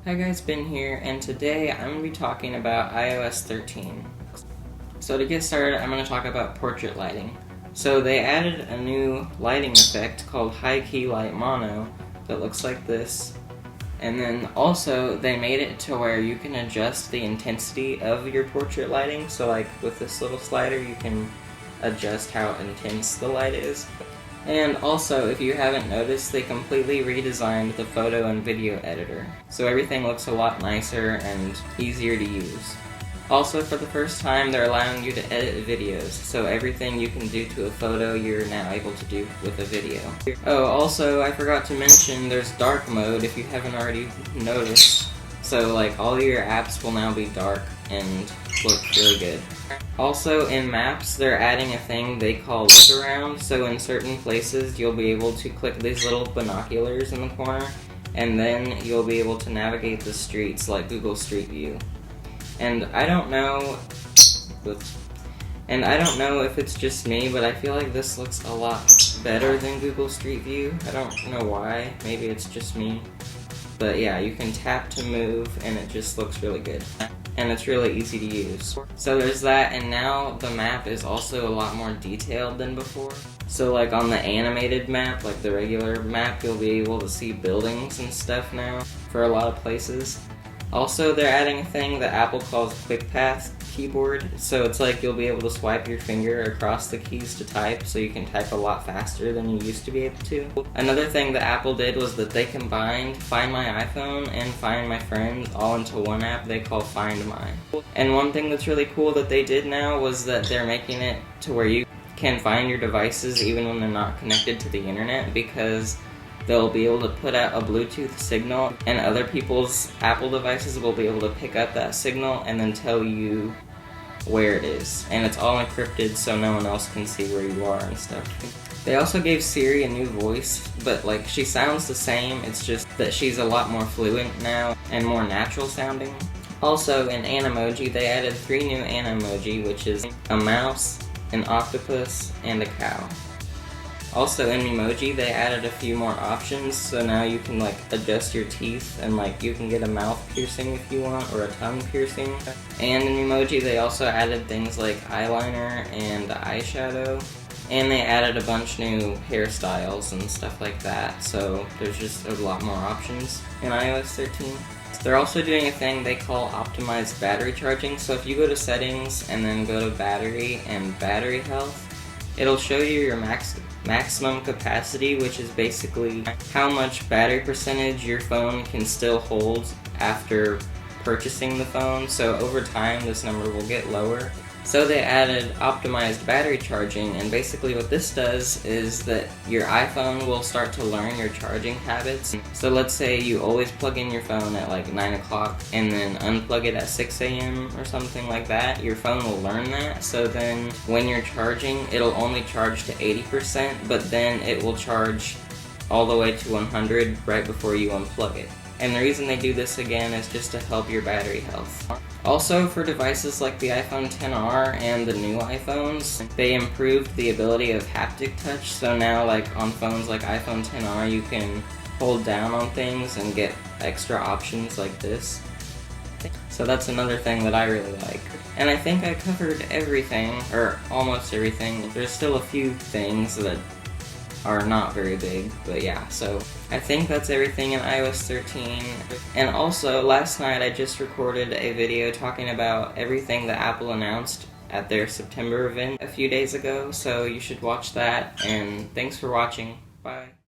Hi guys, Ben here, and today I'm going to be talking about iOS 13. So to get started, I'm going to talk about portrait lighting. So they added a new lighting effect called High Key Light Mono that looks like this. And then also they made it to where you can adjust the intensity of your portrait lighting. So like with this little slider you can adjust how intense the light is. And also, if you haven't noticed, they completely redesigned the photo and video editor, so everything looks a lot nicer and easier to use. Also, for the first time, they're allowing you to edit videos, so everything you can do to a photo you're now able to do with a video. Oh, also, I forgot to mention there's dark mode if you haven't already noticed, so like all your apps will now be dark and look really good. Also, in maps, they're adding a thing they call look around, so in certain places you'll be able to click these little binoculars in the corner, and then you'll be able to navigate the streets like Google Street View. And I don't know if it's just me, but I feel like this looks a lot better than Google Street View. I don't know why, maybe it's just me. But yeah, you can tap to move, and it just looks really good. And it's really easy to use. So there's that, and now the map is also a lot more detailed than before. So like on the animated map, like the regular map, you'll be able to see buildings and stuff now for a lot of places. Also, they're adding a thing that Apple calls Quick Path keyboard, so it's like you'll be able to swipe your finger across the keys to type, so you can type a lot faster than you used to be able to. Another thing that Apple did was that they combined Find My iPhone and Find My Friends all into one app they call Find My. And one thing that's really cool that they did now was that they're making it to where you can find your devices even when they're not connected to the internet, because they'll be able to put out a Bluetooth signal, and other people's Apple devices will be able to pick up that signal and then tell you where it is. And it's all encrypted so no one else can see where you are and stuff. They also gave Siri a new voice, but like she sounds the same, it's just that she's a lot more fluent now and more natural sounding. Also in Animoji, they added 3 new Animoji, which is a mouse, an octopus, and a cow. Also in Memoji, they added a few more options, so now you can like adjust your teeth, and like you can get a mouth piercing if you want, or a tongue piercing. And in Memoji, they also added things like eyeliner and eyeshadow, and they added a bunch new hairstyles and stuff like that, so there's just a lot more options in iOS 13. They're also doing a thing they call optimized battery charging, so if you go to settings and then go to battery and battery health, it'll show you your maximum capacity, which is basically how much battery percentage your phone can still hold after purchasing the phone. So over time this number will get lower. So they added optimized battery charging, and basically what this does is that your iPhone will start to learn your charging habits. So let's say you always plug in your phone at like 9 o'clock and then unplug it at 6 a.m. or something like that. Your phone will learn that, so then when you're charging, it'll only charge to 80%, but then it will charge all the way to 100 right before you unplug it. And the reason they do this again is just to help your battery health. Also, for devices like the iPhone XR and the new iPhones, they improved the ability of haptic touch, so now like on phones like iPhone XR you can hold down on things and get extra options like this. So that's another thing that I really like. And I think I covered everything, or almost everything. There's still a few things that are not very big, but yeah, so I think that's everything in iOS 13. And also, last night I just recorded a video talking about everything that Apple announced at their September event a few days ago, so you should watch that, and thanks for watching. Bye.